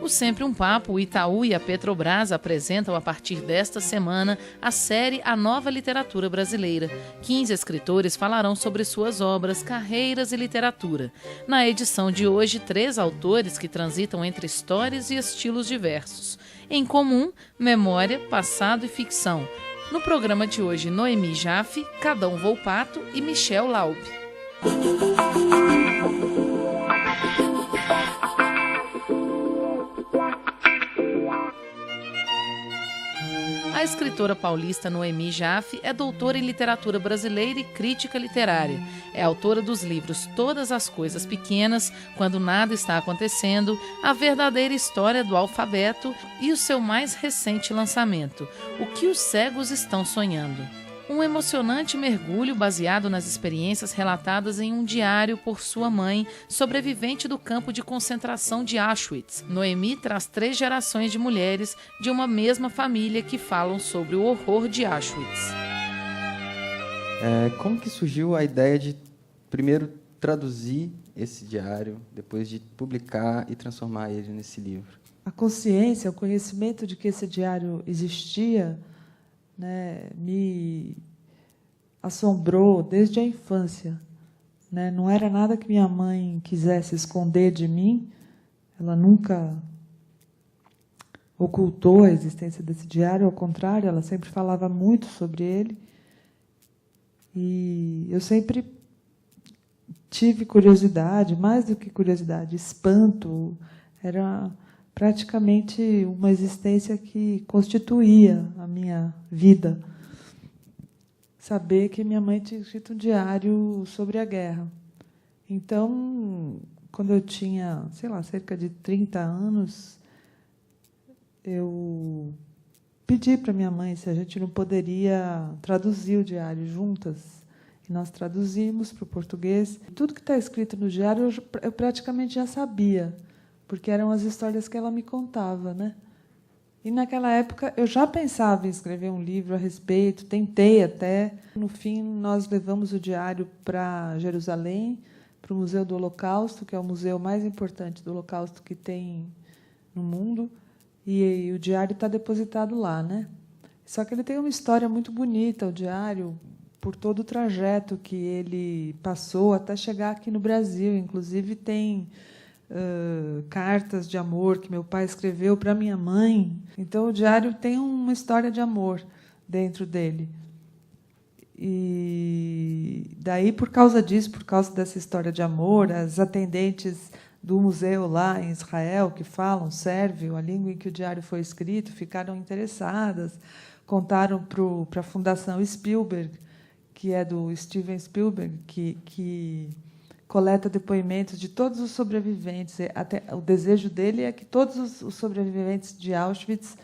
O Sempre um Papo, o Itaú e a Petrobras apresentam a partir desta semana a série A Nova Literatura Brasileira. 15 escritores falarão sobre suas obras, carreiras e literatura. Na edição de hoje, 3 autores que transitam entre histórias e estilos diversos. Em comum, memória, passado e ficção. No programa de hoje, Noemi Jaffe, Cadão Volpato e Michel Laub. A escritora paulista Noemi Jaffe é doutora em literatura brasileira e crítica literária. É autora dos livros Todas as Coisas Pequenas, Quando Nada Está Acontecendo, A Verdadeira História do Alfabeto e o seu mais recente lançamento, O que os Cegos Estão Sonhando. Um emocionante mergulho baseado nas experiências relatadas em um diário por sua mãe, sobrevivente do campo de concentração de Auschwitz. Noemi traz 3 gerações de mulheres de uma mesma família que falam sobre o horror de Auschwitz. Como que surgiu a ideia de, primeiro, traduzir esse diário, depois de publicar e transformar ele nesse livro? A consciência, o conhecimento de que esse diário existia, né, me assombrou desde a infância, né? Não era nada que minha mãe quisesse esconder de mim, ela nunca ocultou a existência desse diário, ao contrário, ela sempre falava muito sobre ele, e eu sempre tive curiosidade, mais do que curiosidade, espanto, era praticamente uma existência que constituía a minha vida. Saber que minha mãe tinha escrito um diário sobre a guerra. Então, quando eu tinha, sei lá, cerca de 30 anos, eu pedi para minha mãe se a gente não poderia traduzir o diário juntas. E nós traduzimos para o português. Tudo que está escrito no diário eu praticamente já sabia, porque eram as histórias que ela me contava, né? E, naquela época, eu já pensava em escrever um livro a respeito, tentei até. No fim, nós levamos o diário para Jerusalém, para o Museu do Holocausto, que é o museu mais importante do Holocausto que tem no mundo, e o diário está depositado lá, né? Só que ele tem uma história muito bonita, o diário, por todo o trajeto que ele passou até chegar aqui no Brasil. Inclusive, tem cartas de amor que meu pai escreveu para minha mãe. Então, o diário tem uma história de amor dentro dele. E daí, por causa disso, por causa dessa história de amor, as atendentes do museu lá em Israel, que falam sérvio, a língua em que o diário foi escrito, ficaram interessadas, contaram para a Fundação Spielberg, que é do Steven Spielberg, que coleta depoimentos de todos os sobreviventes. Até, o desejo dele é que todos os sobreviventes de Auschwitz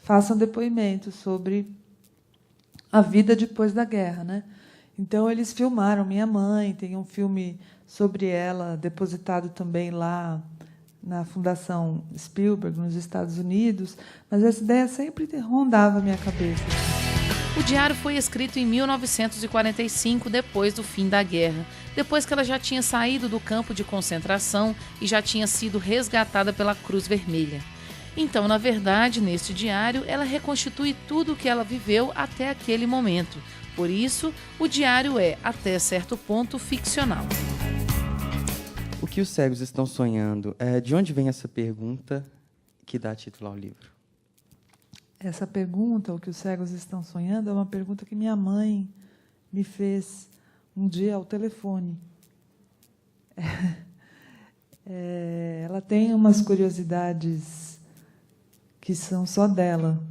façam depoimentos sobre a vida depois da guerra, né? Então, eles filmaram minha mãe, tem um filme sobre ela, depositado também lá na Fundação Spielberg, nos Estados Unidos, mas essa ideia sempre rondava a minha cabeça. O diário foi escrito em 1945, depois do fim da guerra, depois que ela já tinha saído do campo de concentração e já tinha sido resgatada pela Cruz Vermelha. Então, na verdade, neste diário, ela reconstitui tudo o que ela viveu até aquele momento. Por isso, o diário é, até certo ponto, ficcional. O que os cegos estão sonhando? De onde vem essa pergunta que dá título ao livro? Essa pergunta, o que os cegos estão sonhando, é uma pergunta que minha mãe me fez um dia ao telefone. Ela tem umas curiosidades que são só dela.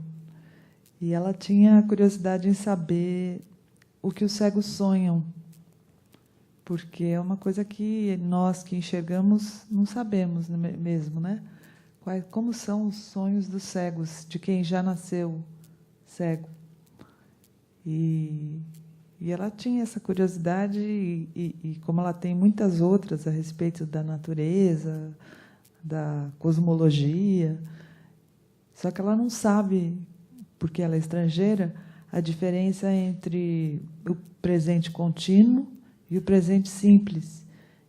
E ela tinha curiosidade em saber o que os cegos sonham, porque é uma coisa que nós que enxergamos não sabemos mesmo, né? Como são os sonhos dos cegos, de quem já nasceu cego. E ela tinha essa curiosidade, e como ela tem muitas outras a respeito da natureza, da cosmologia, só que ela não sabe, porque ela é estrangeira, a diferença entre o presente contínuo e o presente simples.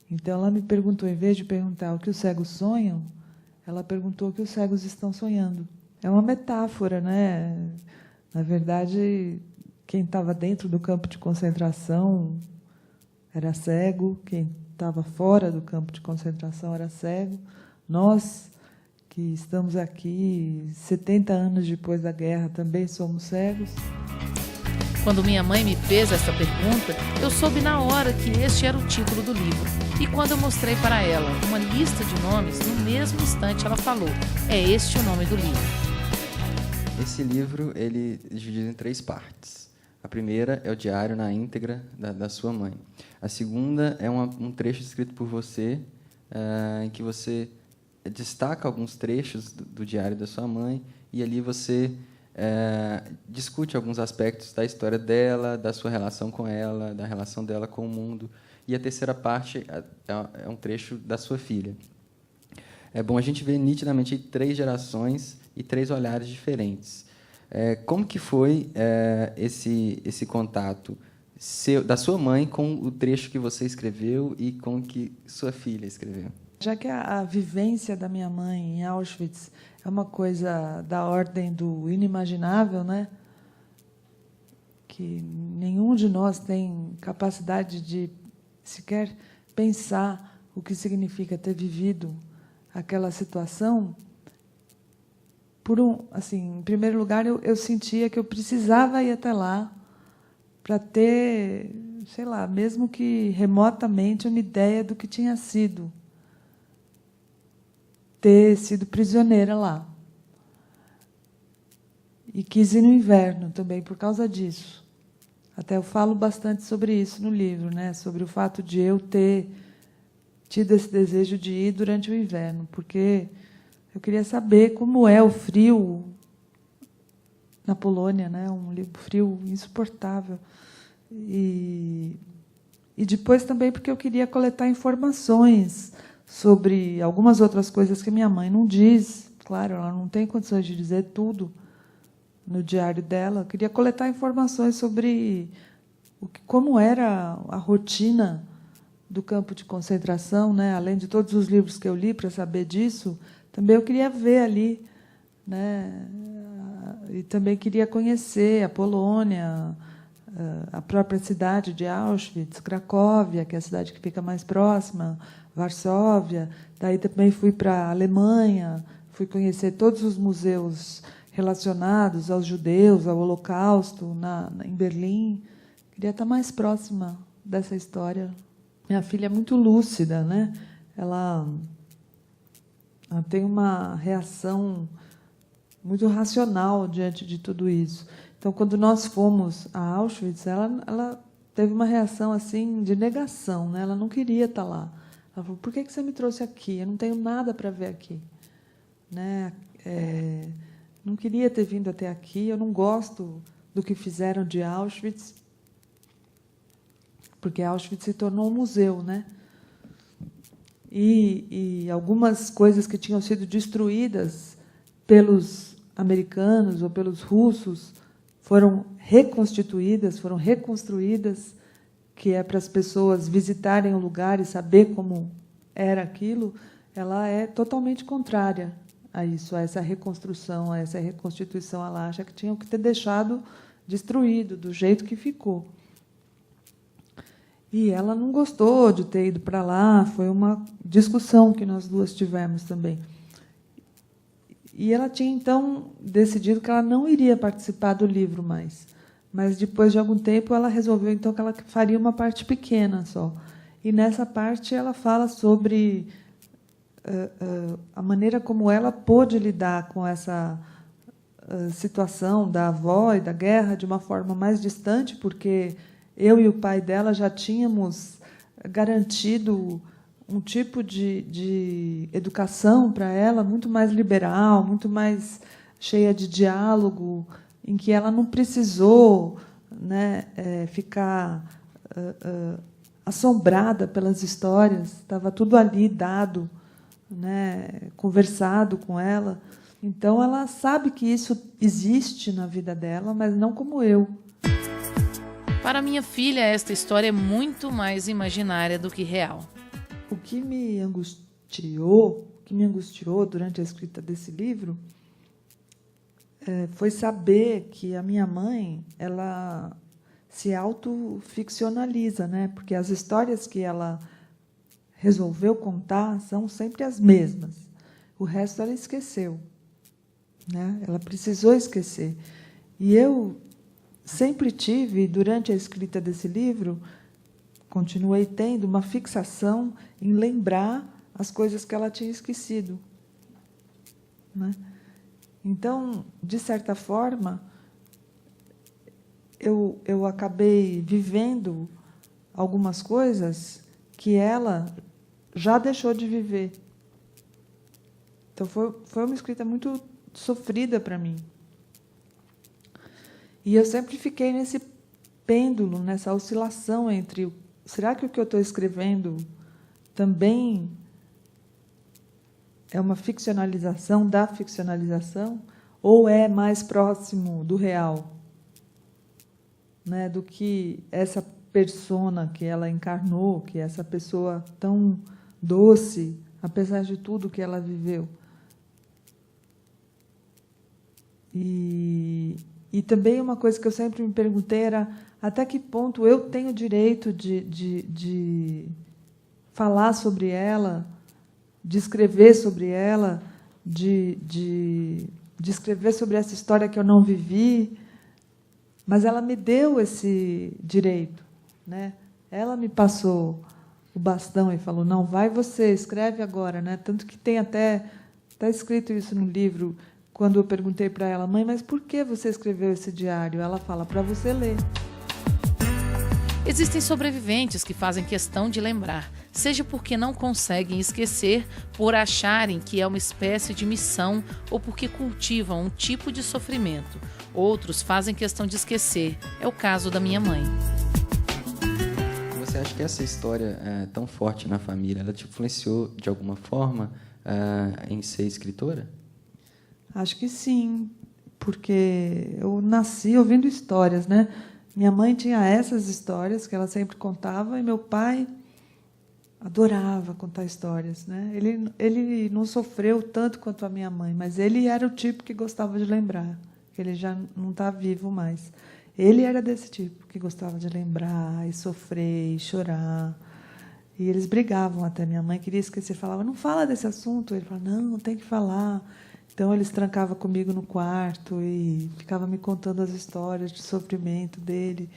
Então, ela me perguntou, em vez de perguntar o que os cegos sonham, ela perguntou o que os cegos estão sonhando. É uma metáfora, né? Na verdade, quem estava dentro do campo de concentração era cego, quem estava fora do campo de concentração era cego. Nós, que estamos aqui 70 anos depois da guerra, também somos cegos. Quando minha mãe me fez esta pergunta, eu soube na hora que este era o título do livro. E quando eu mostrei para ela uma lista de nomes, no mesmo instante ela falou: é este o nome do livro. Esse livro ele é dividido em 3 partes. A primeira é o diário na íntegra da sua mãe. A segunda é um trecho escrito por você, em que você destaca alguns trechos do diário da sua mãe, e ali você discute alguns aspectos da história dela, da sua relação com ela, da relação dela com o mundo. E a terceira parte é um trecho da sua filha. É bom a gente ver nitidamente 3 gerações e 3 olhares diferentes. Como que foi esse contato da sua mãe com o trecho que você escreveu e com o que sua filha escreveu? Já que a vivência da minha mãe em Auschwitz é uma coisa da ordem do inimaginável, né? Que nenhum de nós tem capacidade de sequer pensar o que significa ter vivido aquela situação. Em primeiro lugar, eu sentia que eu precisava ir até lá para ter, sei lá, mesmo que remotamente, uma ideia do que tinha sido ter sido prisioneira lá. E quis ir no inverno também por causa disso. Até eu falo bastante sobre isso no livro, né? Sobre o fato de eu ter tido esse desejo de ir durante o inverno, porque eu queria saber como é o frio na Polônia, né? Um frio insuportável. E depois também porque eu queria coletar informações sobre algumas outras coisas que minha mãe não diz. Claro, ela não tem condições de dizer tudo no diário dela. Eu queria coletar informações sobre como era a rotina do campo de concentração, né? Além de todos os livros que eu li para saber disso, também eu queria ver ali, né? E também queria conhecer a Polônia, a própria cidade de Auschwitz, Cracóvia, que é a cidade que fica mais próxima, Varsóvia. Daí também fui para a Alemanha, fui conhecer todos os museus relacionados aos judeus, ao Holocausto, em Berlim. Queria estar mais próxima dessa história. Minha filha é muito lúcida, né? Ela tem uma reação muito racional diante de tudo isso. Então, quando nós fomos a Auschwitz, ela teve uma reação assim de negação, né? Ela não queria estar lá. Ela falou: por que você me trouxe aqui? Eu não tenho nada para ver aqui, né? Não queria ter vindo até aqui. Eu não gosto do que fizeram de Auschwitz, porque Auschwitz se tornou um museu, né? E algumas coisas que tinham sido destruídas pelos americanos ou pelos russos foram reconstituídas, foram reconstruídas, que é para as pessoas visitarem o lugar e saber como era aquilo. Ela é totalmente contrária a isso, a essa reconstrução, a essa reconstituição. Ela acha que tinham que ter deixado destruído do jeito que ficou. E ela não gostou de ter ido para lá, foi uma discussão que nós duas tivemos também. E ela tinha, então, decidido que ela não iria participar do livro mais. Mas, depois de algum tempo, ela resolveu, então, que ela faria uma parte pequena só. E, nessa parte, ela fala sobre a maneira como ela pôde lidar com essa situação da avó e da guerra de uma forma mais distante, porque eu e o pai dela já tínhamos garantido um tipo de educação para ela muito mais liberal, muito mais cheia de diálogo, em que ela não precisou, né, ficar assombrada pelas histórias. Estava tudo ali dado, né, conversado com ela. Então, ela sabe que isso existe na vida dela, mas não como eu. Para minha filha, esta história é muito mais imaginária do que real. o que me angustiou durante a escrita desse livro foi saber que a minha mãe, ela se autoficcionaliza, né? Porque as histórias que ela resolveu contar são sempre as mesmas. O resto ela esqueceu, né? Ela precisou esquecer. E eu sempre tive, durante a escrita desse livro, continuei tendo uma fixação em lembrar as coisas que ela tinha esquecido, né? Então, de certa forma, eu acabei vivendo algumas coisas que ela já deixou de viver. Então, foi uma escrita muito sofrida para mim. E eu sempre fiquei nesse pêndulo, nessa oscilação entre será que o que eu estou escrevendo também é uma ficcionalização da ficcionalização ou é mais próximo do real, né, do que essa persona que ela encarnou, que é essa pessoa tão doce, apesar de tudo que ela viveu. E também uma coisa que eu sempre me perguntei era até que ponto eu tenho direito de falar sobre ela, de escrever sobre ela, de escrever sobre essa história que eu não vivi, mas ela me deu esse direito, né? Ela me passou o bastão e falou, não, vai você, escreve agora, né? Tanto que tem até está escrito isso no livro, quando eu perguntei para ela, mãe, mas por que você escreveu esse diário? Ela fala, para você ler. Existem sobreviventes que fazem questão de lembrar, seja porque não conseguem esquecer, por acharem que é uma espécie de missão ou porque cultivam um tipo de sofrimento. Outros fazem questão de esquecer. É o caso da minha mãe. Você acha que essa história tão forte na família, ela te influenciou de alguma forma em ser escritora? Acho que sim, porque eu nasci ouvindo histórias, né? Minha mãe tinha essas histórias que ela sempre contava e meu pai adorava contar histórias, né? Ele não sofreu tanto quanto a minha mãe, mas ele era o tipo que gostava de lembrar. Ele já não está vivo mais. Ele era desse tipo que gostava de lembrar e sofrer e chorar. E eles brigavam até. Minha mãe queria esquecer, falava, não fala desse assunto. Ele falava, não tem que falar. Então, eles trancavam comigo no quarto e ficavam me contando as histórias de sofrimento dele.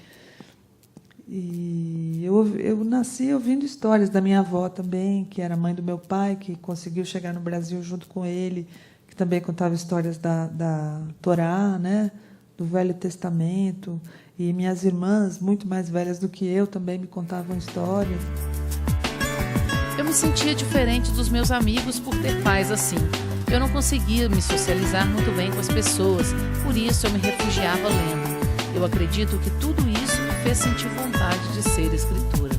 E eu nasci ouvindo histórias da minha avó também, que era mãe do meu pai, que conseguiu chegar no Brasil junto com ele, que também contava histórias da Torá, né, do Velho Testamento. E minhas irmãs, muito mais velhas do que eu, também me contavam histórias. Eu me sentia diferente dos meus amigos por ter pais assim. Eu não conseguia me socializar muito bem com as pessoas, por isso eu me refugiava lendo. Eu acredito que tudo isso me fez sentir vontade de ser escritora.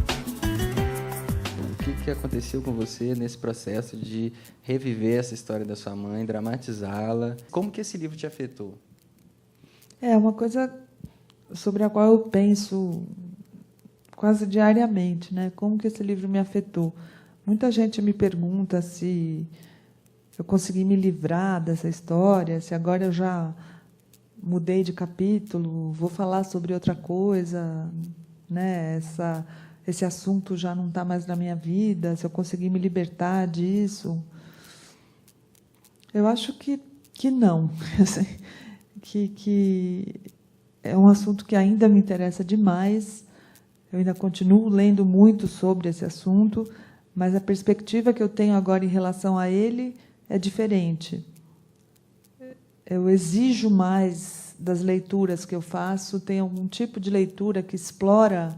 O que aconteceu com você nesse processo de reviver essa história da sua mãe, dramatizá-la? Como que esse livro te afetou? É uma coisa sobre a qual eu penso quase diariamente, né? Como que esse livro me afetou? Muita gente me pergunta se eu consegui me livrar dessa história, se agora eu já mudei de capítulo, vou falar sobre outra coisa, né? Esse assunto já não está mais na minha vida, se eu consegui me libertar disso. Eu acho que não. que é um assunto que ainda me interessa demais. Eu ainda continuo lendo muito sobre esse assunto, mas a perspectiva que eu tenho agora em relação a ele é diferente. Eu exijo mais das leituras que eu faço, tem algum tipo de leitura que explora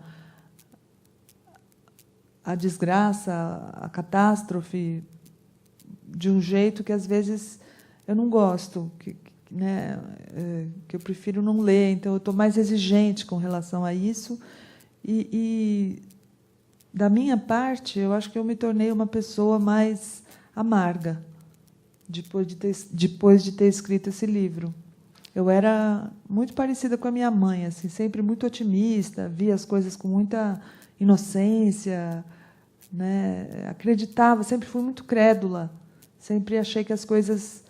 a desgraça, a catástrofe, de um jeito que, às vezes, eu não gosto, né, que eu prefiro não ler. Então, eu estou mais exigente com relação a isso. E, da minha parte, eu acho que eu me tornei uma pessoa mais amarga depois de ter escrito esse livro. Eu era muito parecida com a minha mãe, assim, sempre muito otimista, via as coisas com muita inocência, né? Acreditava, sempre fui muito crédula, sempre achei que as coisas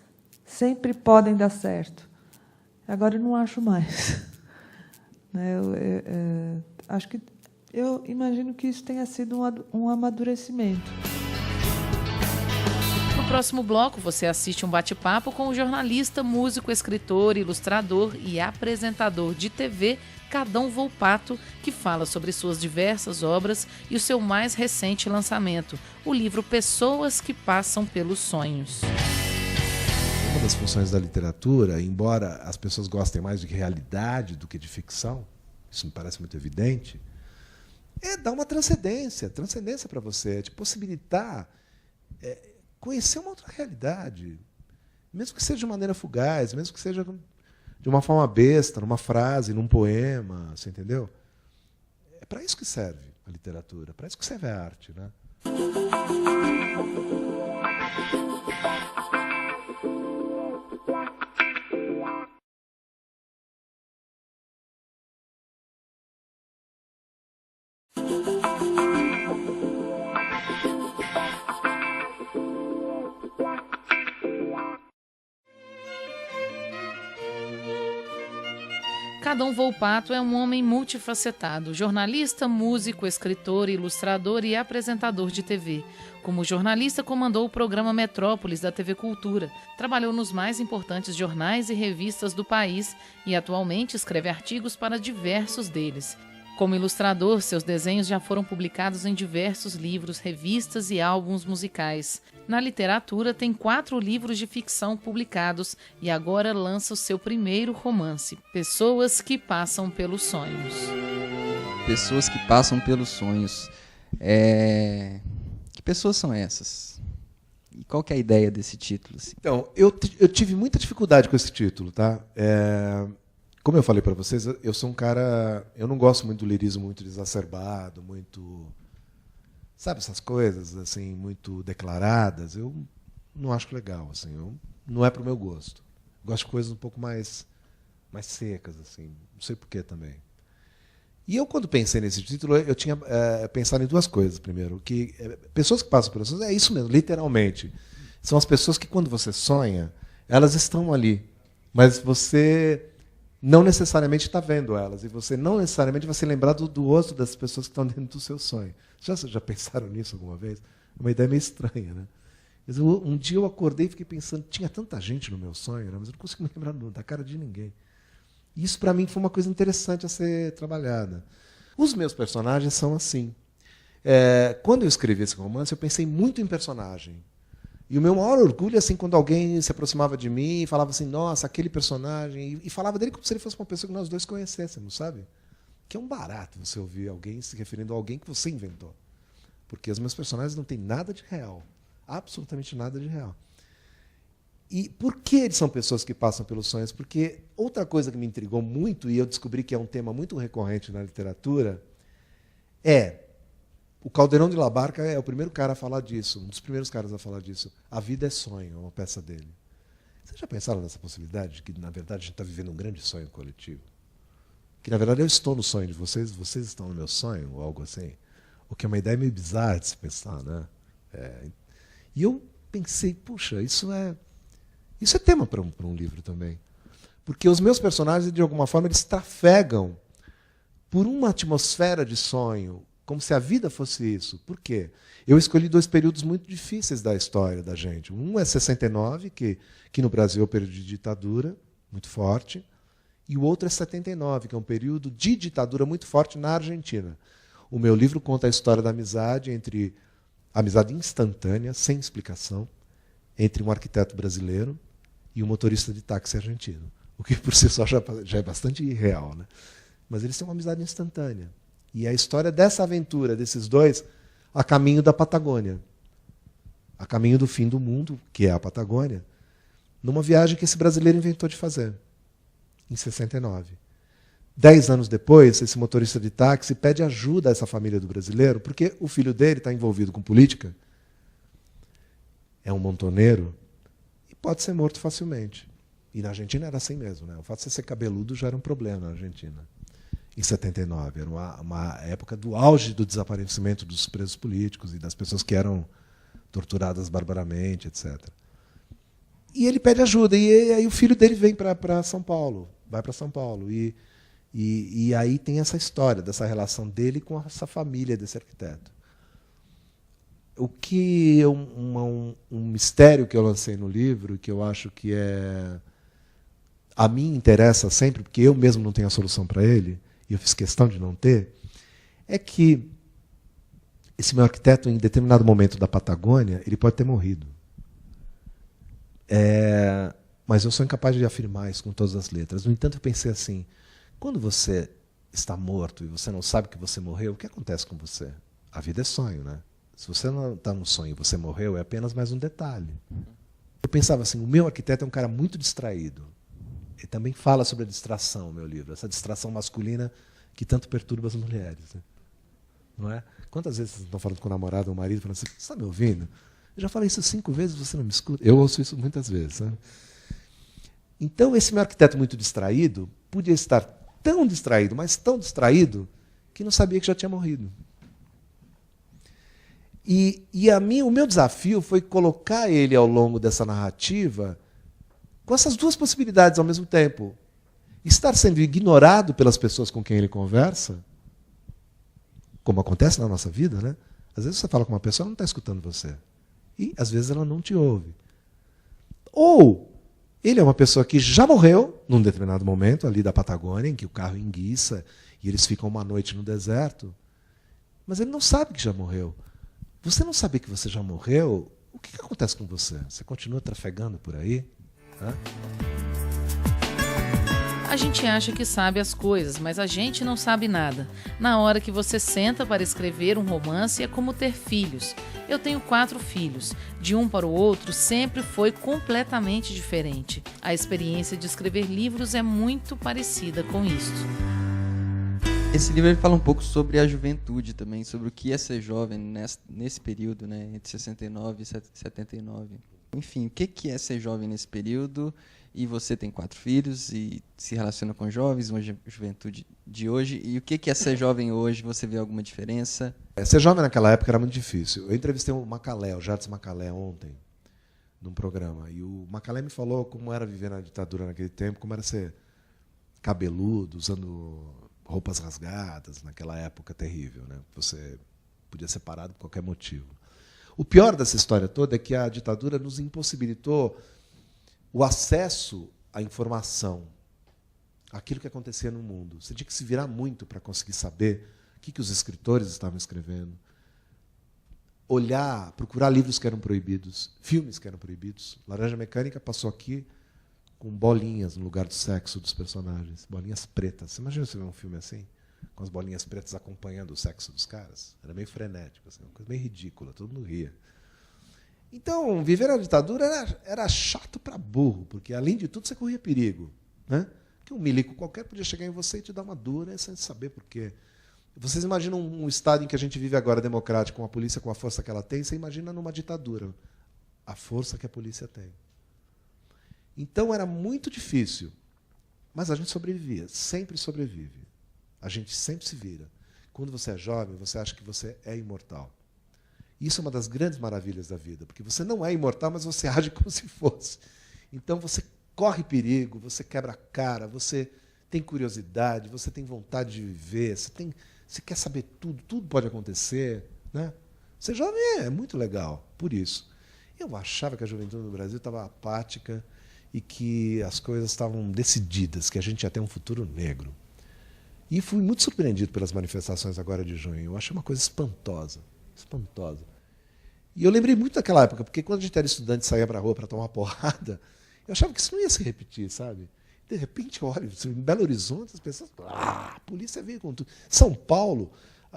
sempre podem dar certo. Agora eu não acho mais. Né? Acho que eu imagino que isso tenha sido um amadurecimento. No próximo bloco, você assiste um bate-papo com o jornalista, músico, escritor, ilustrador e apresentador de TV, Cadão Volpato, que fala sobre suas diversas obras e o seu mais recente lançamento, o livro Pessoas que Passam pelos Sonhos. Uma das funções da literatura, embora as pessoas gostem mais de realidade do que de ficção, isso me parece muito evidente, é dar uma transcendência para você, te possibilitar conhecer uma outra realidade, mesmo que seja de maneira fugaz, mesmo que seja de uma forma besta, numa frase, num poema, você entendeu? É para isso que serve a literatura, para isso que serve a arte, né? Cadão Volpato é um homem multifacetado, jornalista, músico, escritor, ilustrador e apresentador de TV. Como jornalista, comandou o programa Metrópolis da TV Cultura, trabalhou nos mais importantes jornais e revistas do país e atualmente escreve artigos para diversos deles. Como ilustrador, seus desenhos já foram publicados em diversos livros, revistas e álbuns musicais. Na literatura, tem 4 livros de ficção publicados e agora lança o seu primeiro romance, Pessoas que Passam pelos Sonhos. Pessoas que passam pelos sonhos. Que pessoas são essas? E qual que é a ideia desse título? Assim? Então, eu tive muita dificuldade com esse título, tá? Como eu falei para vocês, eu sou um cara... Eu não gosto muito do lirismo muito exacerbado, muito... Sabe, essas coisas assim muito declaradas, eu não acho legal. Assim, não é para o meu gosto. Gosto de coisas um pouco mais secas, assim, não sei porquê também. E eu, quando pensei nesse título, eu tinha pensado em 2 coisas. Primeiro, que pessoas que passam pelos sonhos, é isso mesmo, literalmente. São as pessoas que, quando você sonha, elas estão ali, mas você não necessariamente está vendo elas, e você não necessariamente vai se lembrar do rosto das pessoas que estão dentro do seu sonho. Já pensaram nisso alguma vez? É uma ideia meio estranha, né? Mas um dia eu acordei e fiquei pensando, tinha tanta gente no meu sonho, né? Mas eu não consigo me lembrar da cara de ninguém. E isso, para mim, foi uma coisa interessante a ser trabalhada. Os meus personagens são assim. Quando eu escrevi esse romance, eu pensei muito em personagem. E o meu maior orgulho é assim, quando alguém se aproximava de mim e falava assim, nossa, aquele personagem, e falava dele como se ele fosse uma pessoa que nós dois conhecêssemos, sabe? Que é um barato você ouvir alguém se referindo a alguém que você inventou. Porque os meus personagens não têm nada de real. Absolutamente nada de real. E por que eles são pessoas que passam pelos sonhos? Porque outra coisa que me intrigou muito, e eu descobri que é um tema muito recorrente na literatura, o Caldeirão de La Barca é o primeiro cara a falar disso, um dos primeiros caras a falar disso. A vida é sonho, é uma peça dele. Vocês já pensaram nessa possibilidade de que, na verdade, a gente está vivendo um grande sonho coletivo? Que, na verdade, eu estou no sonho de vocês, vocês estão no meu sonho, ou algo assim. O que é uma ideia meio bizarra de se pensar, né? E eu pensei, puxa, isso é tema para um livro também. Porque os meus personagens, de alguma forma, eles trafegam por uma atmosfera de sonho, como se a vida fosse isso. Por quê? Eu escolhi 2 períodos muito difíceis da história da gente. Um é 69, que no Brasil é um período de ditadura muito forte, e o outro é 79, que é um período de ditadura muito forte na Argentina. O meu livro conta a história da amizade amizade instantânea, sem explicação, entre um arquiteto brasileiro e um motorista de táxi argentino. O que por si só já é bastante irreal, né? Mas eles têm uma amizade instantânea. E a história dessa aventura, desses dois, a caminho da Patagônia. A caminho do fim do mundo, que é a Patagônia, numa viagem que esse brasileiro inventou de fazer, em 69. 10 anos depois, esse motorista de táxi pede ajuda a essa família do brasileiro, porque o filho dele está envolvido com política, é um montoneiro, e pode ser morto facilmente. E na Argentina era assim mesmo, né? O fato de você ser cabeludo já era um problema na Argentina. em 79. Era uma época do auge do desaparecimento dos presos políticos e das pessoas que eram torturadas barbaramente, etc. E ele pede ajuda, e aí o filho dele vem para São Paulo, vai para São Paulo. E aí tem essa história dessa relação dele com essa família desse arquiteto. O que um mistério que eu lancei no livro, que eu acho que a mim interessa sempre, porque eu mesmo não tenho a solução para ele, e eu fiz questão de não ter, é que esse meu arquiteto, em determinado momento da Patagônia, ele pode ter morrido. Mas eu sou incapaz de afirmar isso com todas as letras. No entanto, eu pensei assim, quando você está morto e você não sabe que você morreu, o que acontece com você? A vida é sonho, né? Se você não está num sonho e você morreu, é apenas mais um detalhe. Eu pensava assim, o meu arquiteto é um cara muito distraído. Ele também fala sobre a distração, meu livro, essa distração masculina que tanto perturba as mulheres. Né? Não é? Quantas vezes vocês estão falando com o namorado ou o marido, falando assim, você está me ouvindo? Eu já falei isso 5 vezes, você não me escuta? Eu ouço isso muitas vezes. Né? Então, esse meu arquiteto muito distraído podia estar tão distraído, mas tão distraído, que não sabia que já tinha morrido. E o meu desafio foi colocar ele ao longo dessa narrativa com essas duas possibilidades ao mesmo tempo. Estar sendo ignorado pelas pessoas com quem ele conversa, como acontece na nossa vida, né? Às vezes você fala com uma pessoa, ela não está escutando você. E às vezes ela não te ouve. Ou ele é uma pessoa que já morreu num determinado momento ali da Patagônia, em que o carro enguiça e eles ficam uma noite no deserto, mas ele não sabe que já morreu. Você não saber que você já morreu, o que acontece com você? Você continua trafegando por aí? Hã? A gente acha que sabe as coisas, mas a gente não sabe nada. Na hora que você senta para escrever um romance, é como ter filhos. Eu tenho 4 filhos. De um para o outro, sempre foi completamente diferente. A experiência de escrever livros é muito parecida com isso. Esse livro ele fala um pouco sobre a juventude também, sobre o que é ser jovem nesse período, né, entre 69 e 79. Enfim, o que é ser jovem nesse período? E você tem 4 filhos e se relaciona com jovens, uma juventude de hoje. E o que é ser jovem hoje? Você vê alguma diferença? Ser jovem naquela época era muito difícil. Eu entrevistei o Macalé, o Jardim Macalé, ontem, num programa. E o Macalé me falou como era viver na ditadura naquele tempo, como era ser cabeludo, usando roupas rasgadas, naquela época terrível. Né? Você podia ser parado por qualquer motivo. O pior dessa história toda é que a ditadura nos impossibilitou o acesso à informação, aquilo que acontecia no mundo. Você tinha que se virar muito para conseguir saber o que os escritores estavam escrevendo, olhar, procurar livros que eram proibidos, filmes que eram proibidos. Laranja Mecânica passou aqui com bolinhas no lugar do sexo dos personagens, bolinhas pretas. Você imagina você ver um filme assim, com as bolinhas pretas acompanhando o sexo dos caras? Era meio frenético, assim, uma coisa meio ridícula, todo mundo ria. Então, viver na ditadura era chato para burro, porque, além de tudo, você corria perigo. Né? Porque um milico qualquer podia chegar em você e te dar uma dura sem saber por quê. Vocês imaginam um estado em que a gente vive agora democrático, com a polícia com a força que ela tem, você imagina numa ditadura a força que a polícia tem. Então, era muito difícil, mas a gente sobrevivia, sempre sobrevive. A gente sempre se vira. Quando você é jovem, você acha que você é imortal. Isso é uma das grandes maravilhas da vida, porque você não é imortal, mas você age como se fosse. Então você corre perigo, você quebra a cara, você tem curiosidade, você tem vontade de viver, você quer saber tudo, tudo pode acontecer. Né? Ser jovem é muito legal, por isso. Eu achava que a juventude no Brasil estava apática e que as coisas estavam decididas, que a gente ia ter um futuro negro. E fui muito surpreendido pelas manifestações agora de junho. Eu achei uma coisa espantosa. Espantosa. E eu lembrei muito daquela época, porque quando a gente era estudante e saía para a rua para tomar porrada, eu achava que isso não ia se repetir, sabe? De repente, olha, em Belo Horizonte, as pessoas... a polícia veio com tudo. São Paulo,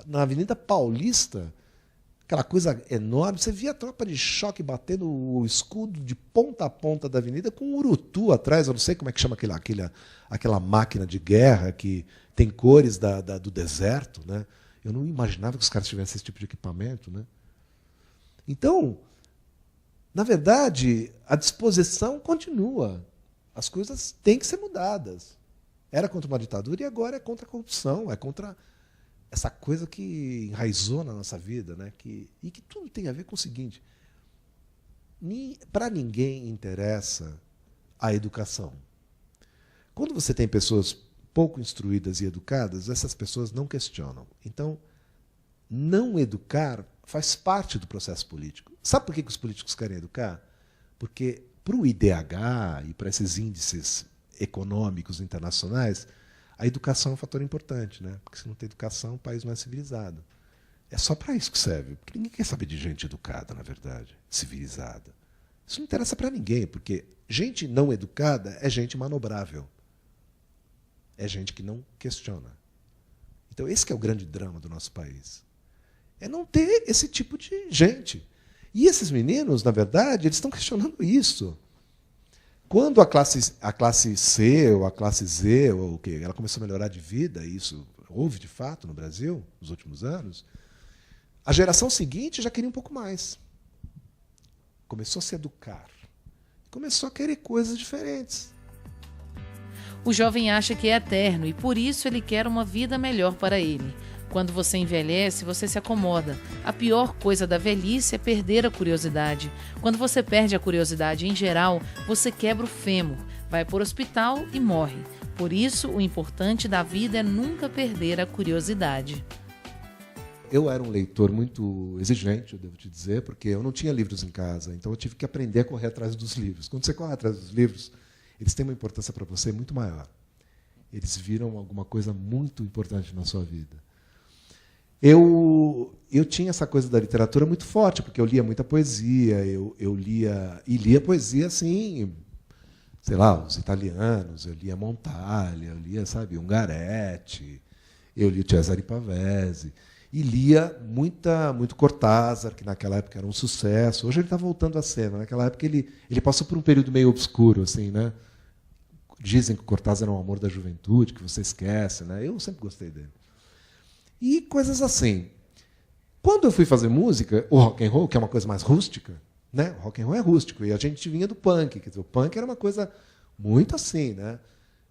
na Avenida Paulista, aquela coisa enorme, você via a tropa de choque batendo o escudo de ponta a ponta da avenida com um urutu atrás, eu não sei como é que chama aquela máquina de guerra que tem cores do deserto, né? Eu não imaginava que os caras tivessem esse tipo de equipamento. Né? Então, na verdade, a disposição continua. As coisas têm que ser mudadas. Era contra uma ditadura e agora é contra a corrupção, é contra essa coisa que enraizou na nossa vida, né? E que tudo tem a ver com o seguinte: para ninguém interessa a educação. Quando você tem pessoas pouco instruídas e educadas, essas pessoas não questionam. Então, não educar faz parte do processo político. Sabe por que os políticos querem educar? Porque para o IDH e para esses índices econômicos internacionais, a educação é um fator importante, né? Porque se não tem educação, o país não é civilizado. É só para isso que serve. Porque ninguém quer saber de gente educada, na verdade, civilizada. Isso não interessa para ninguém, porque gente não educada é gente manobrável. É gente que não questiona. Então, esse que é o grande drama do nosso país. É não ter esse tipo de gente. E esses meninos, na verdade, eles estão questionando isso. Quando a classe C ou a classe Z, ou o quê, ela começou a melhorar de vida, e isso houve de fato no Brasil nos últimos anos, a geração seguinte já queria um pouco mais. Começou a se educar. Começou a querer coisas diferentes. O jovem acha que é eterno e por isso ele quer uma vida melhor para ele. Quando você envelhece, você se acomoda. A pior coisa da velhice é perder a curiosidade. Quando você perde a curiosidade em geral, você quebra o fêmur, vai para o hospital e morre. Por isso, o importante da vida é nunca perder a curiosidade. Eu era um leitor muito exigente, eu devo te dizer, porque eu não tinha livros em casa, então eu tive que aprender a correr atrás dos livros. Quando você corre atrás dos livros, eles têm uma importância para você muito maior. Eles viram alguma coisa muito importante na sua vida. Eu tinha essa coisa da literatura muito forte, porque eu lia muita poesia, eu lia poesia assim, sei lá, os italianos, eu lia Montagna, eu lia, sabe, Ungaretti, eu lia Cesare Pavese, e lia muito Cortázar, que naquela época era um sucesso. Hoje ele está voltando à cena. Naquela época ele passou por um período meio obscuro, assim, né? Dizem que o Cortázar é um amor da juventude, que você esquece, né? Eu sempre gostei dele. E coisas assim. Quando eu fui fazer música, o rock and roll, que é uma coisa mais rústica, né? O rock and roll é rústico, e a gente vinha do punk. Quer dizer, o punk era uma coisa muito assim, né?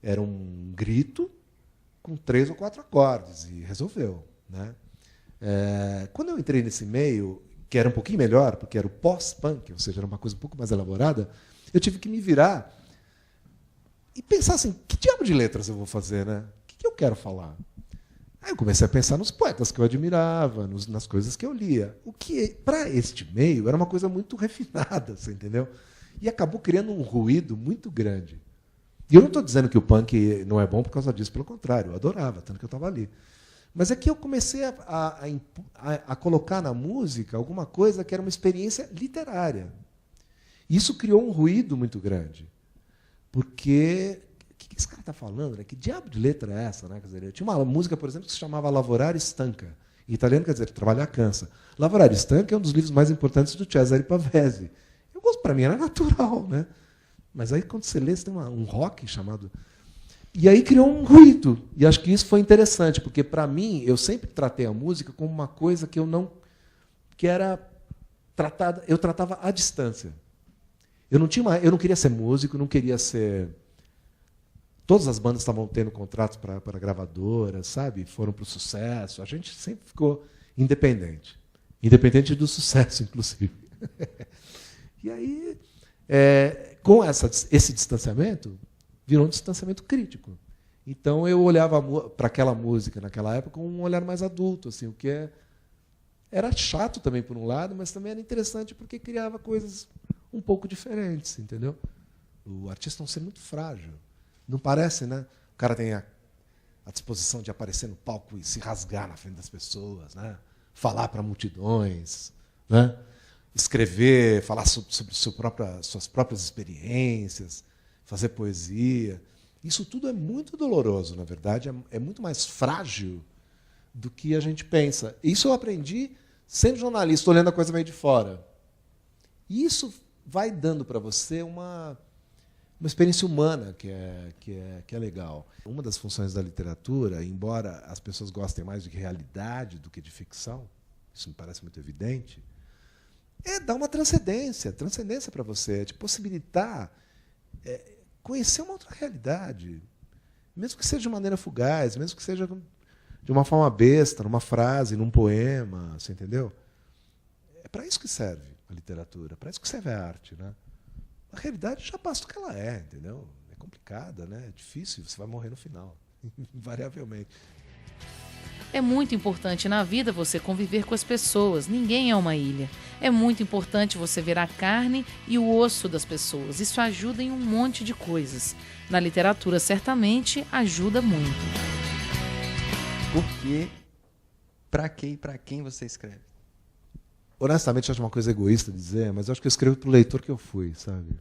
Era um grito com 3 ou 4 acordes, e resolveu, né? Quando eu entrei nesse meio, que era um pouquinho melhor, porque era o pós-punk, ou seja, era uma coisa um pouco mais elaborada, eu tive que me virar e pensar assim, que diabo de letras eu vou fazer, né? O que eu quero falar? Aí eu comecei a pensar nos poetas que eu admirava, nas coisas que eu lia. O que, para este meio, era uma coisa muito refinada, você entendeu? E acabou criando um ruído muito grande. E eu não estou dizendo que o punk não é bom por causa disso, pelo contrário, eu adorava, tanto que eu estava ali. Mas é que eu comecei a colocar na música alguma coisa que era uma experiência literária. Isso criou um ruído muito grande. Porque o que esse cara está falando? Né? Que diabo de letra é essa? Né? Quer dizer, eu tinha uma música, por exemplo, que se chamava Lavorare Stanca. Em italiano quer dizer trabalhar cansa. Lavorare Stanca é um dos livros mais importantes do Cesare Pavese. Para mim era natural. Né? Mas aí quando você lê, você tem um rock chamado... E aí criou um ruído. E acho que isso foi interessante, porque, para mim, eu sempre tratei a música como uma coisa que eu tratava à distância. Eu não queria ser músico, não queria ser... Todas as bandas estavam tendo contratos para gravadoras, sabe? Foram para o sucesso. A gente sempre ficou independente. Independente do sucesso, inclusive. E aí, com esse distanciamento, virou um distanciamento crítico. Então, eu olhava para aquela música naquela época com um olhar mais adulto, assim, o que era chato também, por um lado, mas também era interessante porque criava coisas um pouco diferentes, entendeu? O artista é um ser muito frágil. Não parece, né? O cara tem a disposição de aparecer no palco e se rasgar na frente das pessoas, né? Falar para multidões, né? Escrever, falar sobre suas próprias experiências, fazer poesia. Isso tudo é muito doloroso, na verdade, é muito mais frágil do que a gente pensa. Isso eu aprendi sendo jornalista, olhando a coisa meio de fora. E isso vai dando para você uma experiência humana que é legal. Uma das funções da literatura, embora as pessoas gostem mais de realidade do que de ficção, isso me parece muito evidente, é dar uma transcendência para você, de possibilitar conhecer uma outra realidade. Mesmo que seja de maneira fugaz, mesmo que seja de uma forma besta, numa frase, num poema, você entendeu? É para isso que serve a literatura, para isso que serve a arte, né? A realidade já basta o que ela é, entendeu? É complicada, né? É difícil, você vai morrer no final, invariavelmente. É muito importante na vida você conviver com as pessoas, ninguém é uma ilha. É muito importante você ver a carne e o osso das pessoas, isso ajuda em um monte de coisas. Na literatura, certamente, ajuda muito. Por que, pra que e pra quem você escreve? Honestamente, eu acho uma coisa egoísta dizer, mas eu acho que eu escrevo para o leitor que eu fui, sabe?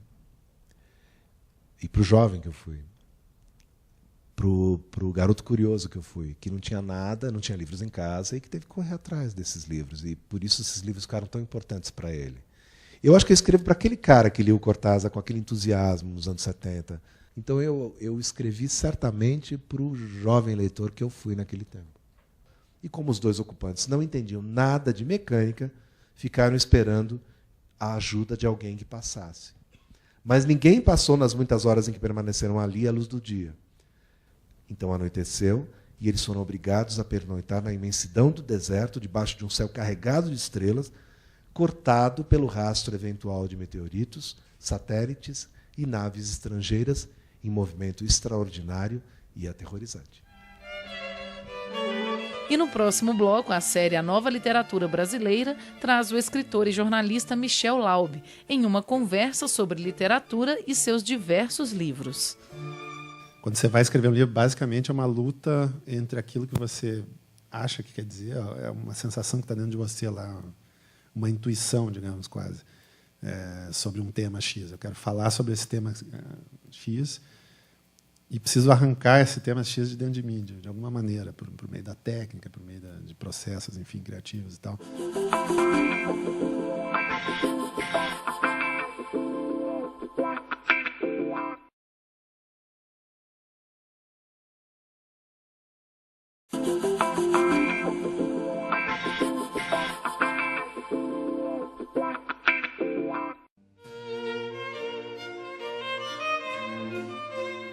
E para o jovem que eu fui. Para o garoto curioso que eu fui, que não tinha nada, não tinha livros em casa e que teve que correr atrás desses livros. E por isso esses livros ficaram tão importantes para ele. Eu acho que eu escrevo para aquele cara que lia o Cortázar com aquele entusiasmo nos anos 70. Então eu escrevi certamente para o jovem leitor que eu fui naquele tempo. E como os dois ocupantes não entendiam nada de mecânica, ficaram esperando a ajuda de alguém que passasse. Mas ninguém passou nas muitas horas em que permaneceram ali à luz do dia. Então anoiteceu e eles foram obrigados a pernoitar na imensidão do deserto, debaixo de um céu carregado de estrelas, cortado pelo rastro eventual de meteoritos, satélites e naves estrangeiras em movimento extraordinário e aterrorizante. E no próximo bloco, a série A Nova Literatura Brasileira traz o escritor e jornalista Michel Laub em uma conversa sobre literatura e seus diversos livros. Quando você vai escrever um livro, basicamente é uma luta entre aquilo que você acha que quer dizer, é uma sensação que está dentro de você lá, uma intuição, digamos, quase, sobre um tema X. Eu quero falar sobre esse tema X e preciso arrancar esse tema X de dentro de mim, de alguma maneira, por meio da técnica, por meio de processos, enfim, criativos e tal.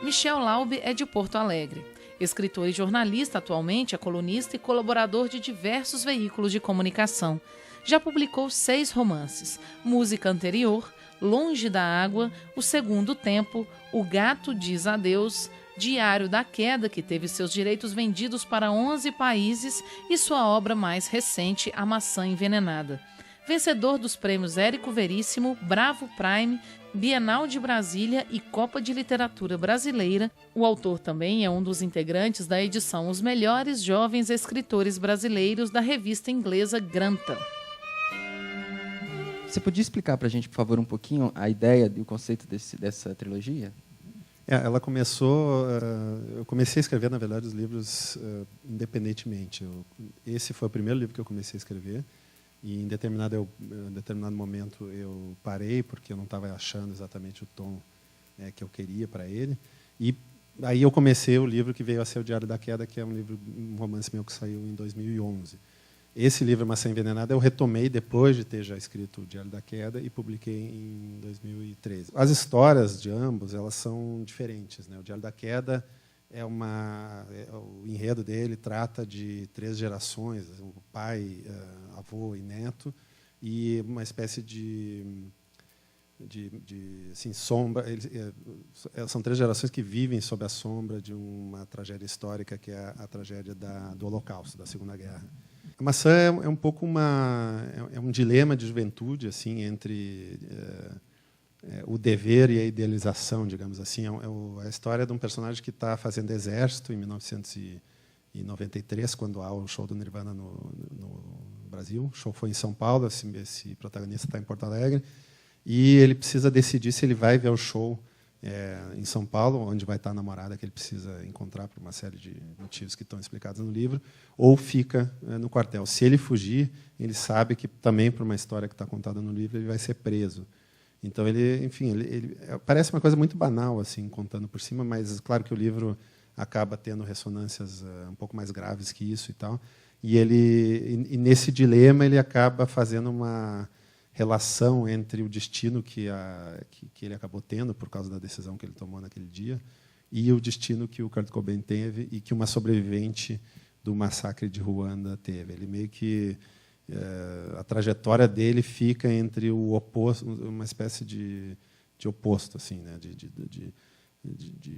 Michel Laub é de Porto Alegre. Escritor e jornalista, atualmente é colunista e colaborador de diversos veículos de comunicação. Já publicou 6 romances: Música Anterior, Longe da Água, O Segundo Tempo, O Gato Diz Adeus, Diário da Queda, que teve seus direitos vendidos para 11 países, e sua obra mais recente, A Maçã Envenenada. Vencedor dos prêmios Érico Veríssimo, Bravo Prime, Bienal de Brasília e Copa de Literatura Brasileira, o autor também é um dos integrantes da edição Os Melhores Jovens Escritores Brasileiros da revista inglesa Granta. Você podia explicar para a gente, por favor, um pouquinho a ideia e o conceito dessa trilogia? Ela começou... eu comecei a escrever, na verdade, os livros independentemente. Esse foi o primeiro livro que eu comecei a escrever. E em determinado momento eu parei, porque eu não estava achando exatamente o tom que eu queria para ele. E aí eu comecei o livro que veio a ser o Diário da Queda, que é um romance meu que saiu em 2011. Esse livro, Maçã Envenenada, eu retomei depois de ter já escrito o Diário da Queda e publiquei em 2013. As histórias de ambos, elas são diferentes, né? O Diário da Queda o enredo dele trata de 3 gerações, o pai, avô e neto, e uma espécie de assim, sombra. São 3 gerações que vivem sob a sombra de uma tragédia histórica, que é a tragédia do Holocausto, da Segunda Guerra. A Maçã é um pouco um dilema de juventude, assim, entre o dever e a idealização, digamos assim. É a história de um personagem que está fazendo exército em 1993, quando há o show do Nirvana no Brasil. O show foi em São Paulo, esse protagonista está em Porto Alegre, e ele precisa decidir se ele vai ver o show em São Paulo, onde vai estar a namorada que ele precisa encontrar por uma série de motivos que estão explicados no livro, ou fica no quartel. Se ele fugir, ele sabe que também, por uma história que está contada no livro, ele vai ser preso. Então ele parece uma coisa muito banal, assim, contando por cima, mas claro que o livro acaba tendo ressonâncias um pouco mais graves que isso e tal. E nesse dilema ele acaba fazendo uma relação entre o destino que ele acabou tendo por causa da decisão que ele tomou naquele dia, e o destino que o Kurt Cobain teve e que uma sobrevivente do massacre de Ruanda teve. Ele meio que a trajetória dele fica entre o oposto, uma espécie de oposto, assim, né, de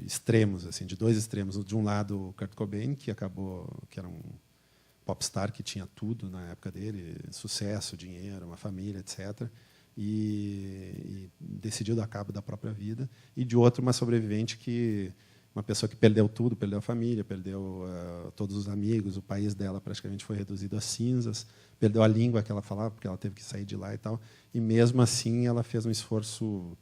extremos, assim, de dois extremos. De um lado, o Kurt Cobain, que era um popstar que tinha tudo na época dele, sucesso, dinheiro, uma família, etc. E decidiu dar cabo da própria vida. E de outro, uma sobrevivente uma pessoa que perdeu tudo, perdeu a família, perdeu todos os amigos, o país dela praticamente foi reduzido a cinzas, perdeu a língua que ela falava, porque ela teve que sair de lá e tal. E mesmo assim, ela fez um esforço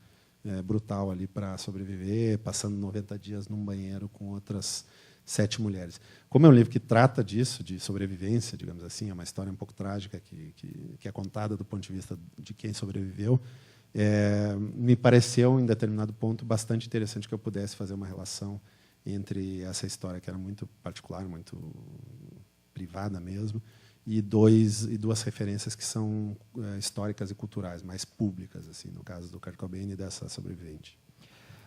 brutal ali para sobreviver, passando 90 dias num banheiro com outras 7 mulheres. Como é um livro que trata disso, de sobrevivência, digamos assim, é uma história um pouco trágica que é contada do ponto de vista de quem sobreviveu, me pareceu, em determinado ponto, bastante interessante que eu pudesse fazer uma relação entre essa história, que era muito particular, muito privada mesmo, e duas referências que são históricas e culturais, mais públicas, assim, no caso do Kurt Cobain e dessa sobrevivente.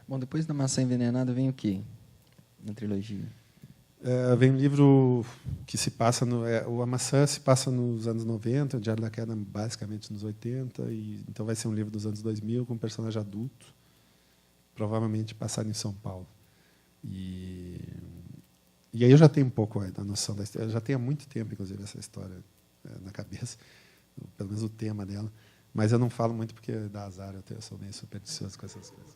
Bom, depois da Maçã Envenenada vem o quê na trilogia? Vem um livro que se passa A Maçã se passa nos anos 90, o Diário da Queda basicamente nos 80, então vai ser um livro dos anos 2000 com um personagem adulto, provavelmente passado em São Paulo. E aí eu já tenho um pouco da noção da história, eu já tenho há muito tempo, inclusive, essa história na cabeça, pelo menos o tema dela, mas eu não falo muito porque dá azar, eu sou meio supersticioso com essas coisas.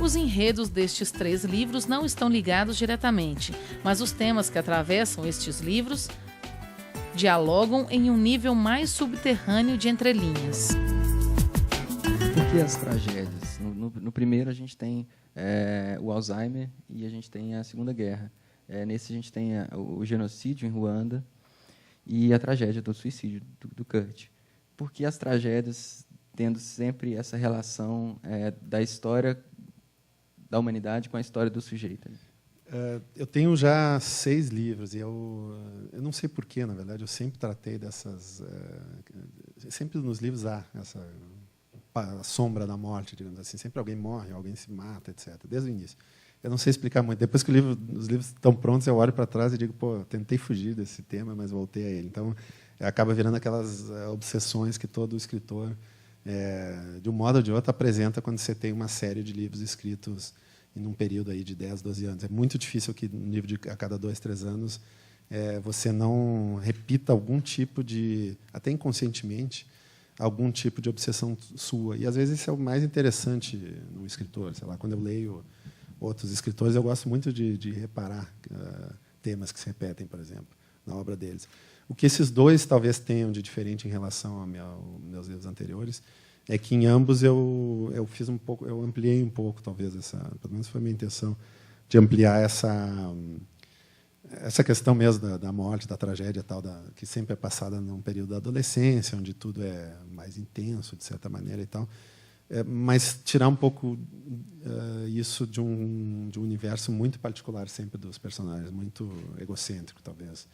Os enredos destes 3 livros não estão ligados diretamente, mas os temas que atravessam estes livros dialogam em um nível mais subterrâneo de entrelinhas. Por que as tragédias? No primeiro a gente tem o Alzheimer e a gente tem a Segunda Guerra. Nesse a gente tem o genocídio em Ruanda e a tragédia do suicídio do Kurt. Por que as tragédias tendo sempre essa relação da história da humanidade com a história do sujeito? Eu tenho já 6 livros e eu não sei porquê, na verdade, eu sempre tratei dessas... sempre nos livros há essa sombra da morte, digamos assim. Sempre alguém morre, alguém se mata, etc. Desde o início. Eu não sei explicar muito. Depois que os livros estão prontos, eu olho para trás e digo, pô, tentei fugir desse tema, mas voltei a ele. Então, acaba virando aquelas obsessões que todo escritor, de um modo ou de outro, apresenta quando você tem uma série de livros escritos em um período aí de 10, 12 anos. É muito difícil que, no livro a cada 2, 3 anos, você não repita algum tipo de, até inconscientemente, algum tipo de obsessão sua. E, às vezes, isso é o mais interessante no escritor. Sei lá, quando eu leio outros escritores, eu gosto muito de reparar temas que se repetem, por exemplo, na obra deles. O que esses dois talvez tenham de diferente em relação aos meus livros anteriores é que em ambos eu fiz um pouco, eu ampliei um pouco, talvez pelo menos foi a minha intenção, de ampliar essa questão mesmo da morte, da tragédia tal, que sempre é passada num período da adolescência, onde tudo é mais intenso de certa maneira e tal, mas tirar um pouco isso de um universo muito particular sempre dos personagens, muito egocêntrico talvez,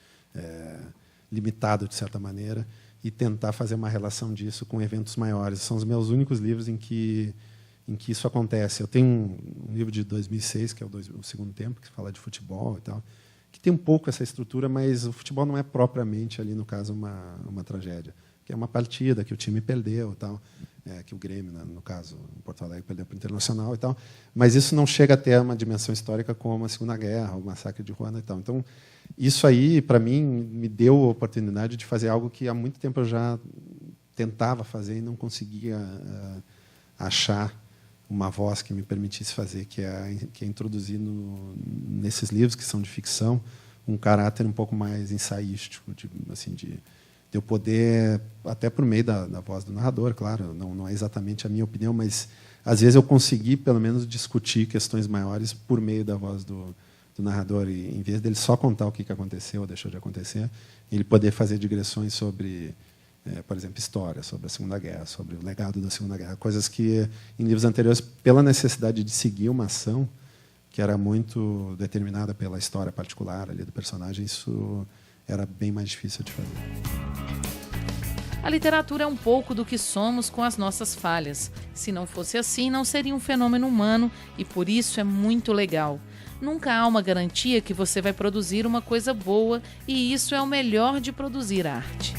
limitado de certa maneira, e tentar fazer uma relação disso com eventos maiores. São os meus únicos livros em que isso acontece. Eu tenho um livro de 2006, que é o Segundo Tempo, que fala de futebol e tal, que tem um pouco essa estrutura, mas o futebol não é propriamente, ali no caso, uma tragédia. Que é uma partida que o time perdeu e tal, que o Grêmio, no caso, em Porto Alegre, perdeu para o Internacional e tal, mas isso não chega a ter uma dimensão histórica como a Segunda Guerra, o massacre de Ruanda e tal. Então, isso aí, para mim, me deu a oportunidade de fazer algo que há muito tempo eu já tentava fazer e não conseguia achar uma voz que me permitisse fazer, que é introduzir nesses livros que são de ficção um caráter um pouco mais ensaístico, de eu poder, até por meio da voz do narrador, claro, não é exatamente a minha opinião, mas às vezes eu consegui pelo menos discutir questões maiores por meio da voz do narrador, e em vez dele só contar o que aconteceu ou deixou de acontecer, ele poder fazer digressões sobre, por exemplo, história, sobre a Segunda Guerra, sobre o legado da Segunda Guerra, coisas que em livros anteriores, pela necessidade de seguir uma ação que era muito determinada pela história particular ali do personagem, isso era bem mais difícil de fazer. A literatura é um pouco do que somos com as nossas falhas. Se não fosse assim, não seria um fenômeno humano e por isso é muito legal. Nunca há uma garantia que você vai produzir uma coisa boa e isso é o melhor de produzir arte.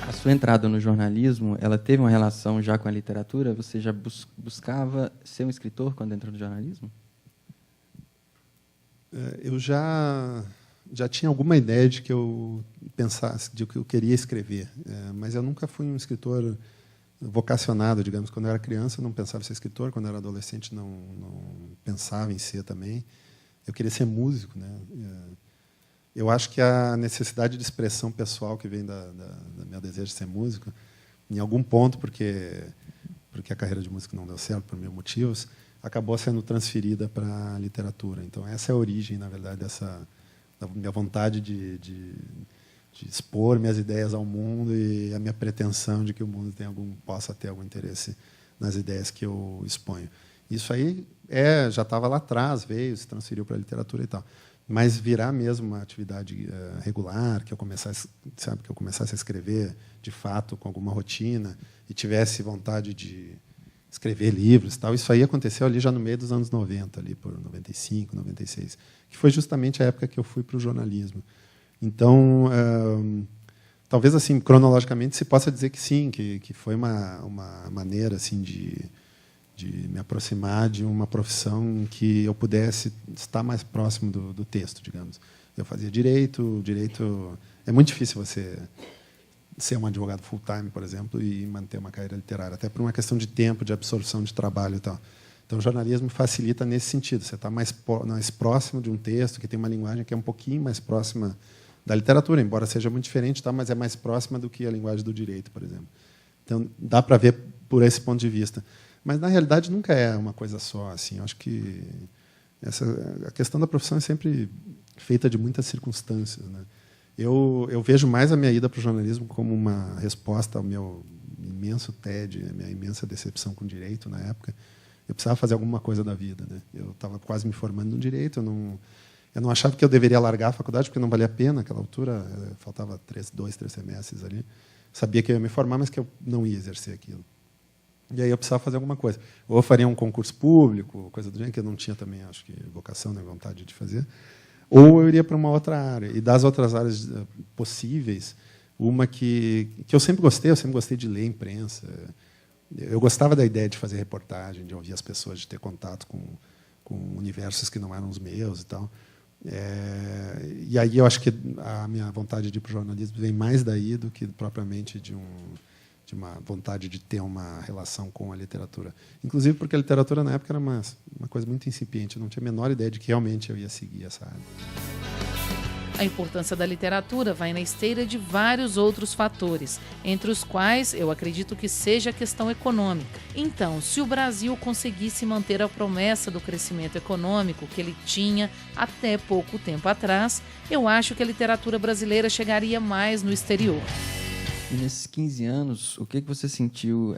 A sua entrada no jornalismo, ela teve uma relação já com a literatura? Você já buscava ser um escritor quando entrou no jornalismo? Eu já tinha alguma ideia de que eu pensasse, de que eu queria escrever, mas eu nunca fui um escritor vocacionado, digamos. Quando eu era criança, eu não pensava em ser escritor. Quando eu era adolescente, não pensava em ser também. Eu queria ser músico, né? Eu acho que a necessidade de expressão pessoal que vem da meu desejo de ser músico, em algum ponto, porque a carreira de músico não deu certo por mil motivos, acabou sendo transferida para a literatura. Então, essa é a origem, na verdade, da minha vontade de expor minhas ideias ao mundo e a minha pretensão de que o mundo possa ter algum interesse nas ideias que eu exponho. Isso aí já estava lá atrás, se transferiu para a literatura e tal. Mas virar mesmo uma atividade regular, que eu começasse a escrever de fato com alguma rotina e tivesse vontade de escrever livros, tal, isso aí aconteceu ali já no meio dos anos 90, ali por 95, 96, que foi justamente a época que eu fui para o jornalismo. Então, talvez assim cronologicamente se possa dizer que sim, que foi uma maneira assim de me aproximar de uma profissão em que eu pudesse estar mais próximo do texto, digamos. Eu fazia direito é muito difícil você ser um advogado full-time, por exemplo, e manter uma carreira literária, até por uma questão de tempo, de absorção de trabalho e tal. Então, o jornalismo facilita nesse sentido. Você está mais próximo de um texto que tem uma linguagem que é um pouquinho mais próxima da literatura, embora seja muito diferente, tá? Mas é mais próxima do que a linguagem do direito, por exemplo. Então, dá para ver por esse ponto de vista. Mas, na realidade, nunca é uma coisa só. Assim. Eu acho que a questão da profissão é sempre feita de muitas circunstâncias, né? Eu vejo mais a minha ida para o jornalismo como uma resposta ao meu imenso tédio, a minha imensa decepção com o direito na época. Eu precisava fazer alguma coisa da vida, né? Eu estava quase me formando no direito, eu não achava que eu deveria largar a faculdade, porque não valia a pena naquela altura, faltava 2, 3 semestres ali. Sabia que eu ia me formar, mas que eu não ia exercer aquilo. E aí eu precisava fazer alguma coisa. Ou eu faria um concurso público, coisa do gênero, que eu não tinha também, acho que, vocação, nem vontade de fazer. Ou eu iria para uma outra área. E das outras áreas possíveis, uma que eu sempre gostei de ler imprensa. Eu gostava da ideia de fazer reportagem, de ouvir as pessoas, de ter contato com universos que não eram os meus e tal. E aí eu acho que a minha vontade de ir para o jornalismo vem mais daí do que propriamente de uma vontade de ter uma relação com a literatura. Inclusive porque a literatura, na época, era uma coisa muito incipiente. Eu não tinha a menor ideia de que realmente eu ia seguir essa área. A importância da literatura vai na esteira de vários outros fatores, entre os quais eu acredito que seja a questão econômica. Então, se o Brasil conseguisse manter a promessa do crescimento econômico que ele tinha até pouco tempo atrás, eu acho que a literatura brasileira chegaria mais no exterior. E nesses 15 anos, o que você sentiu,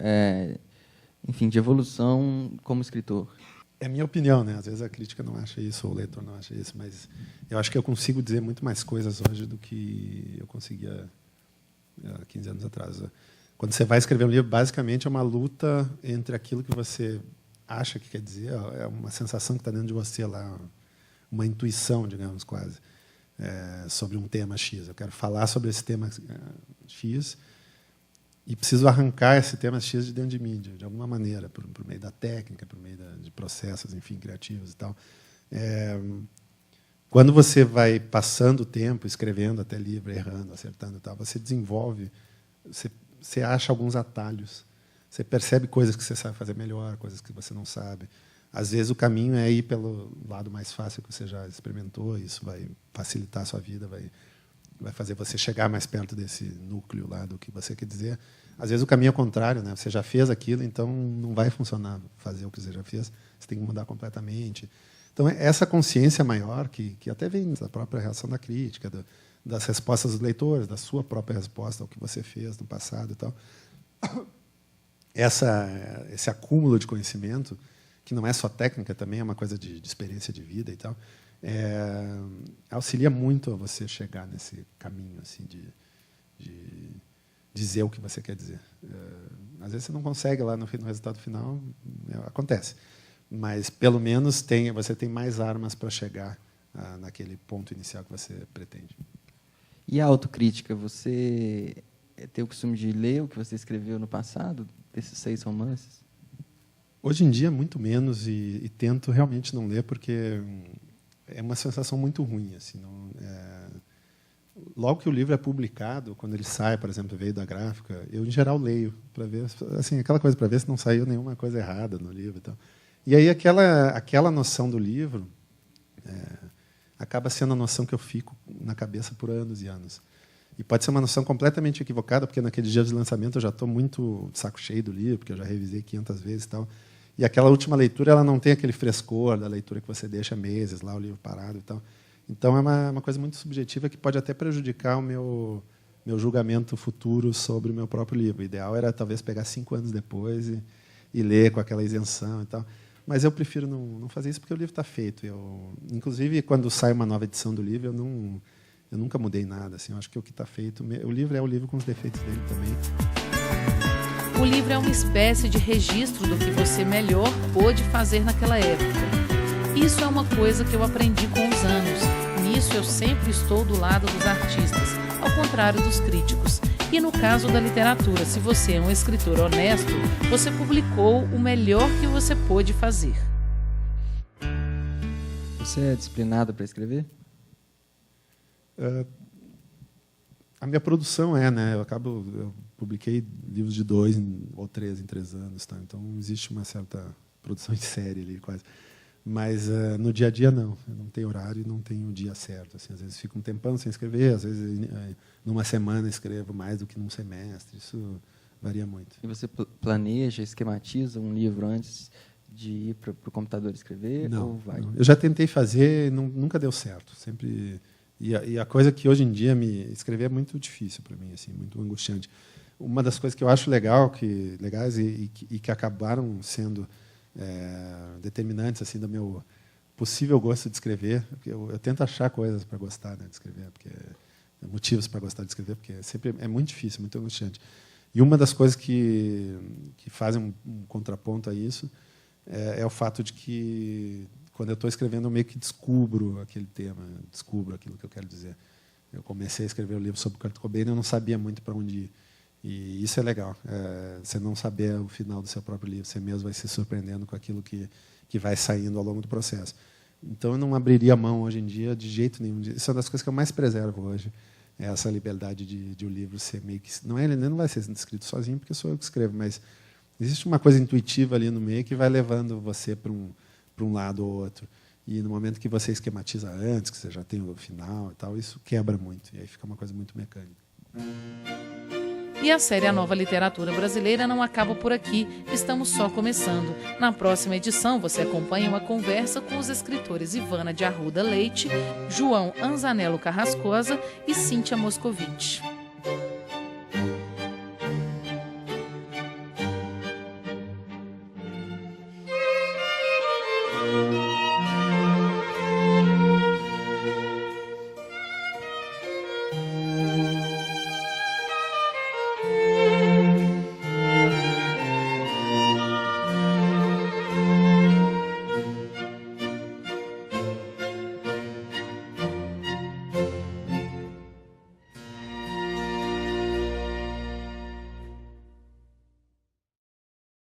enfim, de evolução como escritor? É a minha opinião, né? Às vezes a crítica não acha isso, ou o leitor não acha isso, mas eu acho que eu consigo dizer muito mais coisas hoje do que eu conseguia há 15 anos atrás. Quando você vai escrever um livro, basicamente é uma luta entre aquilo que você acha que quer dizer, é uma sensação que está dentro de você lá, uma intuição, digamos, quase, sobre um tema X. Eu quero falar sobre esse tema X e preciso arrancar esse tema X de dentro de mim, de alguma maneira, por meio da técnica, por meio de processos, enfim, criativos e tal. Quando você vai passando o tempo, escrevendo até livro, errando, acertando e tal, você desenvolve, você acha alguns atalhos, você percebe coisas que você sabe fazer melhor, coisas que você não sabe. Às vezes o caminho é ir pelo lado mais fácil que você já experimentou, isso vai facilitar a sua vida, vai fazer você chegar mais perto desse núcleo lá do que você quer dizer. Às vezes o caminho é o contrário, né? Você já fez aquilo, então não vai funcionar fazer o que você já fez, você tem que mudar completamente. Então, essa consciência maior, que até vem da própria reação da crítica, das respostas dos leitores, da sua própria resposta ao que você fez no passado e tal, esse acúmulo de conhecimento, que não é só técnica, também é uma coisa de experiência de vida e tal, auxilia muito a você chegar nesse caminho assim, de dizer o que você quer dizer. Às vezes você não consegue lá no resultado final, acontece. Mas, pelo menos, você tem mais armas para chegar naquele ponto inicial que você pretende. E a autocrítica? Você tem o costume de ler o que você escreveu no passado, desses 6 romances? Hoje em dia, muito menos, e tento realmente não ler, porque é uma sensação muito ruim. Assim, logo que o livro é publicado, quando ele sai, por exemplo, veio da gráfica, eu, em geral, leio, para ver, assim, aquela coisa para ver se não saiu nenhuma coisa errada no livro. Então. E aí aquela noção do livro acaba sendo a noção que eu fico na cabeça por anos e anos. E pode ser uma noção completamente equivocada, porque naquele dia de lançamento eu já estou muito de saco cheio do livro, porque eu já revisei 500 vezes e tal. E aquela última leitura ela não tem aquele frescor da leitura que você deixa meses lá, o livro parado e tal. Então, é uma coisa muito subjetiva que pode até prejudicar o meu julgamento futuro sobre o meu próprio livro. O ideal era, talvez, pegar 5 anos depois e ler com aquela isenção e tal. Mas eu prefiro não fazer isso, porque o livro está feito. Inclusive, quando sai uma nova edição do livro, eu nunca mudei nada. Assim, eu acho que o que está feito... O livro é o livro com os defeitos dele também. O livro é uma espécie de registro do que você melhor pôde fazer naquela época. Isso é uma coisa que eu aprendi com os anos. Nisso eu sempre estou do lado dos artistas, ao contrário dos críticos. E no caso da literatura, se você é um escritor honesto, você publicou o melhor que você pôde fazer. Você é disciplinado para escrever? A minha produção né? Eu publiquei livros de 2 ou 3 em 3 anos, tá? Então existe uma certa produção em série ali, quase. Mas no dia a dia não. Eu não tenho horário e não tenho o dia certo. Assim, às vezes fico um tempão sem escrever, às vezes numa semana escrevo mais do que num semestre. Isso varia muito. E você planeja, esquematiza um livro antes de ir para o computador escrever? Não, ou vai? não. Eu já tentei fazer e nunca deu certo. Sempre. E a coisa que hoje em dia escrever é muito difícil para mim, assim, muito angustiante. Uma das coisas que eu acho legais e que acabaram sendo determinantes assim do meu possível gosto de escrever, porque eu tento achar coisas para gostar, né, de escrever, porque motivos para gostar de escrever, porque sempre é muito difícil, muito angustiante. E uma das coisas que fazem um contraponto a isso é o fato de que quando eu estou escrevendo eu meio que descubro aquele tema, descubro aquilo que eu quero dizer. Eu comecei a escrever o livro sobre Kurt Cobain e eu não sabia muito para onde ir. E isso é legal, você não saber o final do seu próprio livro, você mesmo vai se surpreendendo com aquilo que vai saindo ao longo do processo. Então, eu não abriria mão hoje em dia de jeito nenhum. Isso é uma das coisas que eu mais preservo hoje, é essa liberdade de o livro ser meio que... Ele não vai ser escrito sozinho, porque sou eu que escrevo, mas existe uma coisa intuitiva ali no meio que vai levando você para um lado ou outro. E no momento que você esquematiza antes, que você já tem o final e tal, isso quebra muito, e aí fica uma coisa muito mecânica. E a série A Nova Literatura Brasileira não acaba por aqui, estamos só começando. Na próxima edição, você acompanha uma conversa com os escritores Ivana de Arruda Leite, João Anzanello Carrascosa e Cíntia Moscovitch.